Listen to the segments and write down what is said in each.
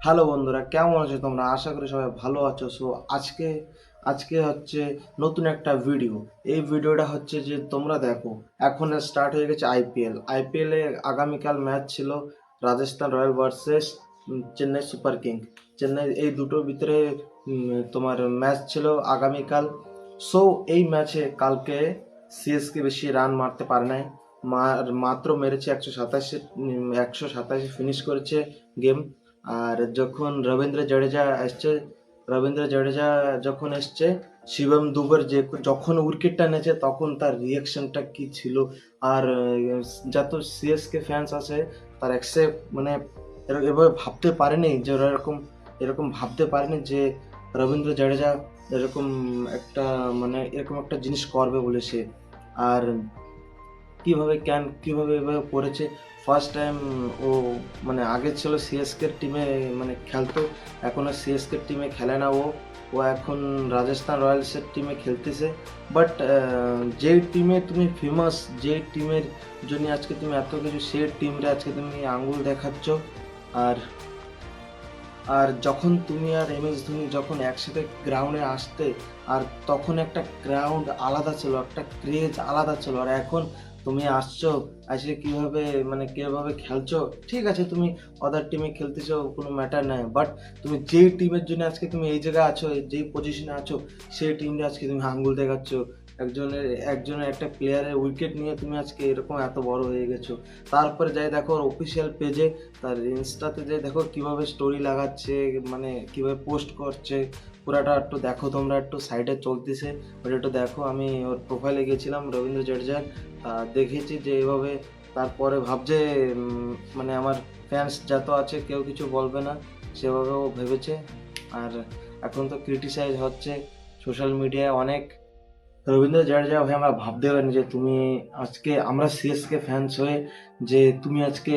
Hello বন্ধুরা, কেমন আছো তোমরা? আশা করি সবাই ভালো আছো। সো আজকে আজকে হচ্ছে নতুন একটা ভিডিও। এই ভিডিওটা হচ্ছে যে তোমরা দেখো, এখন স্টার্ট হয়ে গেছে আইপিএলে আগামীকাল ম্যাচ ছিল Rajasthan royal versus Chennai super king. Chennai এই দুটোর ভিতরে তোমার ম্যাচ ছিল আগামীকাল। সো এই ম্যাচে কালকে সিএসকে বেশি রান মারতে পারে নাই, মাত্র মেরেছে 127। 127 ফিনিশ করেছে গেম। আর যখন রবীন্দ্র জাডেজা যখন এসছে, শিবম দুবের যখন উইকেটটা নেছে তখন তার রিয়াকশনটা কি ছিল! আর যত সিএসকে ফ্যান্স আছে তার অ্যাকসেপ্ট মানে এভাবে ভাবতে পারেনি যে ওরা এরকম এরকম ভাবতে পারেনি যে রবীন্দ্র জাডেজা এরকম এরকম একটা জিনিস করবে বলে সে। আর কিভাবে এভাবে করেছে! ফার্স্ট টাইম ও আগে ছিল সিএসকে টিমে খেলতো, এখন আর সিএসকে টিমে খেলে না। ও এখন রাজস্থান রয়্যালসের টিমে খেলতেছে। বাট যে টিমে তুমি ফেমাস, যে টিমের জন্য আজকে তুমি এত কিছু, সেই টিমটা আজকে তুমি আঙ্গুল দেখাচ্ছ। আর আর যখন তুমি আর এমএস ধোনি যখন একসাথে গ্রাউন্ডে আসতে, আর তখন একটা গ্রাউন্ড আলাদা ছিল, একটা ক্রেজ আলাদা ছিল। আর এখন তুমি আসছো, আসে কিভাবে খেলছো! ঠিক আছে, তুমি অদার টিমে খেলতেছো, কোনো ম্যাটার নাই। বাট তুমি যেই টিমের জন্য আজকে তুমি এই জায়গায় আছো, যেই পজিশনে আছো, সেই টিমটা আজকে তুমি আঙ্গুল দেখাচ্ছ। একজনের একটা প্লেয়ারের উইকেট নিয়ে তুমি আজকে এরকম এত বড় হয়ে গেছো। তারপরে যাই দেখো অফিসিয়াল পেজে, তার ইনস্টাতে যাই দেখো কিভাবে স্টোরি লাগাচ্ছে, কিভাবে পোস্ট করছে। পুরাটা একটু দেখো, তোমরা একটু সাইডে চলতেছে ওটা একটু দেখো। আমি ওর প্রোফাইলে গেছিলাম রবীন্দ্র জাডেজার, দেখেছি যে এভাবে। তারপরে ভাবছে আমার ফ্যান্স যত আছে কেউ কিছু বলবে না, সেভাবেও ভেবেছে। আর এখন তো ক্রিটিসাইজ হচ্ছে সোশ্যাল মিডিয়ায় অনেক। রবীন্দ্র জাডেজা ভাই, আমরা ভাবতে পারিনি যে তুমি আজকে, আমরা সিএসকে ফ্যান্স হয়ে, যে তুমি আজকে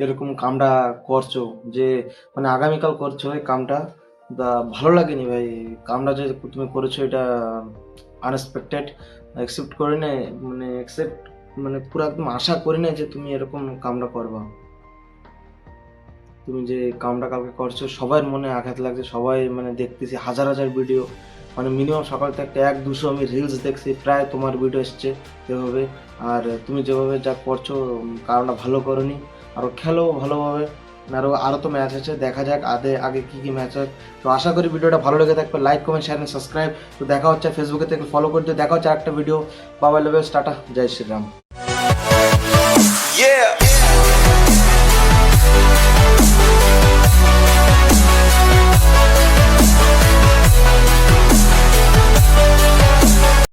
এরকম কামটা করছো, যে আগামীকাল করছো এই কামটা। ভালো লাগেনি ভাই কামটা যে তুমি করেছো, এটা আনএক্সপেক্টেড। অ্যাকসেপ্ট করে নে, অ্যাকসেপ্ট পুরো একদম আশা করি না যে তুমি এরকম কামটা করবা। তুমি যে কামটা কালকে করছো, সবার মনে আঘাত লাগছে। সবাই দেখতেছি হাজার হাজার ভিডিও, মিনিমাম সকাল থেকে 100-200 আমি রিলস দেখছি, প্রায় তোমার ভিডিও এসছে এভাবে। আর তুমি যেভাবে যা করছো, কারণটা ভালো করনি। আরও খেলো ভালোভাবে। আরও আরও তো ম্যাচ আছে, দেখা যাক আগে কী কী ম্যাচ হয়। তো আশা করি ভিডিওটা ভালো লেগে থাকবে। Like, comment, share and subscribe. তো দেখা হচ্ছে ফেসবুকে থেকে ফলো করতে, দেখা হচ্ছে আরেকটা ভিডিও। বাবা লেভেল, টাটা, জয় শ্রীরাম।